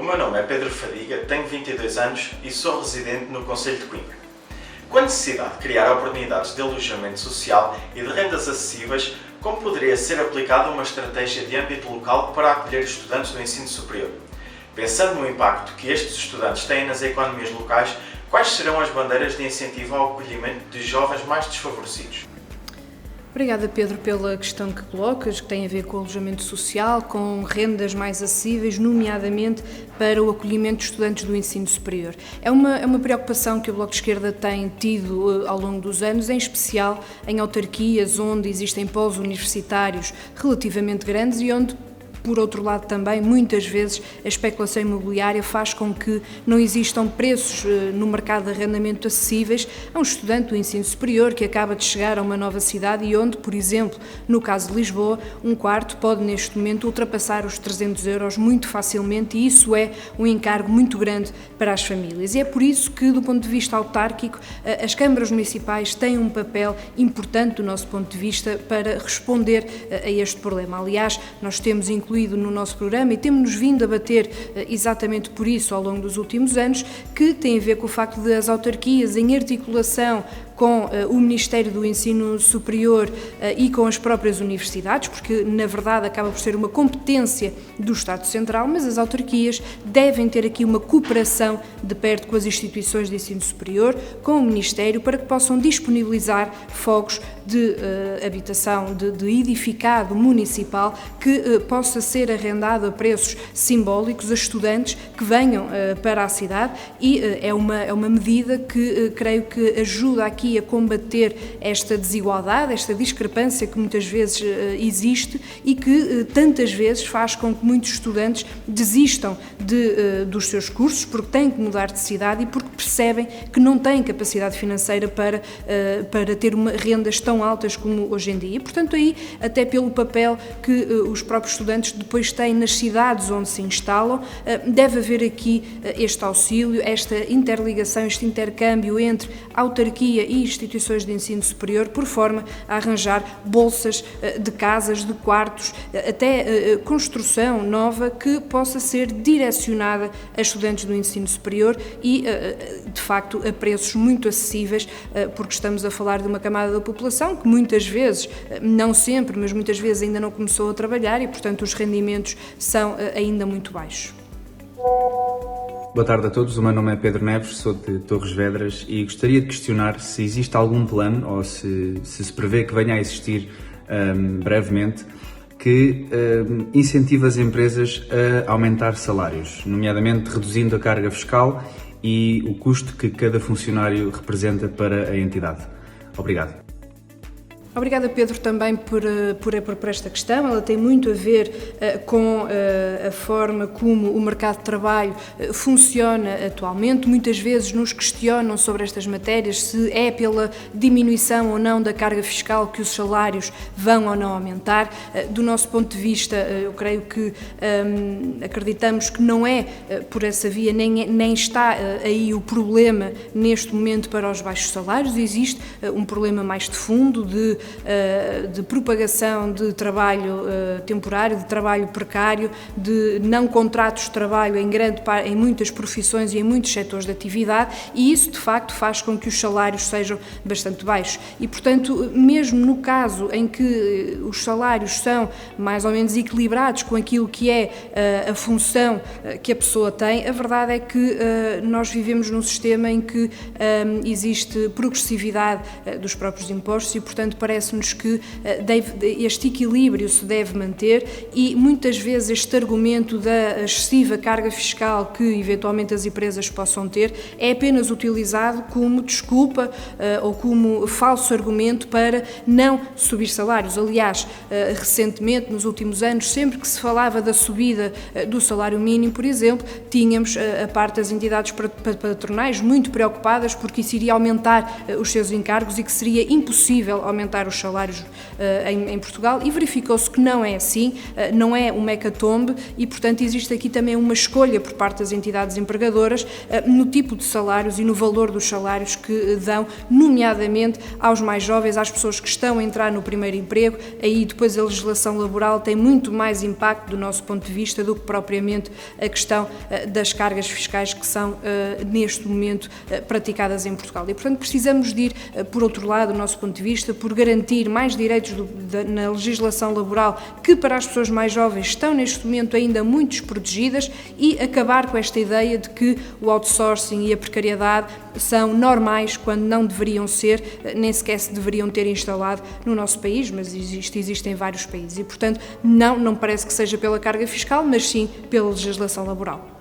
O meu nome é Pedro Fadiga, tenho 22 anos e sou residente no Concelho de Coimbra. Com a necessidade de criar oportunidades de alojamento social e de rendas acessíveis, como poderia ser aplicada uma estratégia de âmbito local para acolher estudantes do ensino superior? Pensando no impacto que estes estudantes têm nas economias locais, quais serão as bandeiras de incentivo ao acolhimento de jovens mais desfavorecidos? Obrigada, Pedro, pela questão que colocas, que tem a ver com o alojamento social, com rendas mais acessíveis, nomeadamente para o acolhimento de estudantes do ensino superior. É uma preocupação que o Bloco de Esquerda tem tido ao longo dos anos, em especial em autarquias onde existem polos universitários relativamente grandes e onde, por outro lado, também, muitas vezes, a especulação imobiliária faz com que não existam preços no mercado de arrendamento acessíveis a um estudante do ensino superior que acaba de chegar a uma nova cidade e onde, por exemplo, no caso de Lisboa, um quarto pode, neste momento, ultrapassar os 300 euros muito facilmente e isso é um encargo muito grande para as famílias. E é por isso que, do ponto de vista autárquico, as câmaras municipais têm um papel importante, do nosso ponto de vista, para responder a este problema. Aliás, nós temos incluído no nosso programa e temos-nos vindo a bater exatamente por isso ao longo dos últimos anos, que tem a ver com o facto de as autarquias, em articulação com o Ministério do Ensino Superior e com as próprias universidades, porque na verdade acaba por ser uma competência do Estado Central, mas as autarquias devem ter aqui uma cooperação de perto com as instituições de ensino superior, com o Ministério, para que possam disponibilizar fogos de habitação, de edificado municipal que possa ser arrendado a preços simbólicos a estudantes que venham para a cidade e é uma medida que creio que ajuda aqui a combater esta desigualdade, esta discrepância que muitas vezes existe e que tantas vezes faz com que muitos estudantes desistam dos seus cursos porque têm que mudar de cidade e porque percebem que não têm capacidade financeira para ter rendas tão altas como hoje em dia. E, portanto, aí, até pelo papel que os próprios estudantes depois têm nas cidades onde se instalam, deve haver aqui este auxílio, esta interligação, este intercâmbio entre autarquia e instituições de ensino superior, por forma a arranjar bolsas de casas, de quartos, até construção nova que possa ser direcionada a estudantes do ensino superior e, de facto, a preços muito acessíveis, porque estamos a falar de uma camada da população que muitas vezes, não sempre, mas muitas vezes ainda não começou a trabalhar e, portanto, os rendimentos são ainda muito baixos. Boa tarde a todos, o meu nome é Pedro Neves, sou de Torres Vedras e gostaria de questionar se existe algum plano ou se prevê que venha a existir brevemente que incentive as empresas a aumentar salários, nomeadamente reduzindo a carga fiscal e o custo que cada funcionário representa para a entidade. Obrigado. Obrigada, Pedro, também por esta questão. Ela tem muito a ver com a forma como o mercado de trabalho funciona atualmente. Muitas vezes nos questionam sobre estas matérias, se é pela diminuição ou não da carga fiscal que os salários vão ou não aumentar. Do nosso ponto de vista, eu creio que acreditamos que não é por essa via, nem está aí o problema neste momento para os baixos salários. Existe um problema mais de fundo de propagação de trabalho temporário, de trabalho precário, de não contratos de trabalho em muitas profissões e em muitos setores de atividade e isso de facto faz com que os salários sejam bastante baixos e portanto mesmo no caso em que os salários são mais ou menos equilibrados com aquilo que é a função que a pessoa tem, a verdade é que nós vivemos num sistema em que existe progressividade dos próprios impostos e portanto parece-nos que este equilíbrio se deve manter e muitas vezes este argumento da excessiva carga fiscal que eventualmente as empresas possam ter é apenas utilizado como desculpa ou como falso argumento para não subir salários. Aliás, recentemente, nos últimos anos, sempre que se falava da subida do salário mínimo, por exemplo, tínhamos a parte das entidades patronais muito preocupadas porque isso iria aumentar os seus encargos e que seria impossível aumentar aumentar os salários em Portugal, e verificou-se que não é assim, não é uma hecatombe, e portanto existe aqui também uma escolha por parte das entidades empregadoras no tipo de salários e no valor dos salários que dão, nomeadamente aos mais jovens, às pessoas que estão a entrar no primeiro emprego. Aí depois a legislação laboral tem muito mais impacto do nosso ponto de vista do que propriamente a questão das cargas fiscais que são neste momento praticadas em Portugal. E portanto precisamos de ir, por outro lado, do nosso ponto de vista, por garantir mais direitos na legislação laboral que para as pessoas mais jovens estão neste momento ainda muito desprotegidas, e acabar com esta ideia de que o outsourcing e a precariedade são normais quando não deveriam ser, nem sequer se deveriam ter instalado no nosso país, mas existem em vários países. E portanto não parece que seja pela carga fiscal, mas sim pela legislação laboral.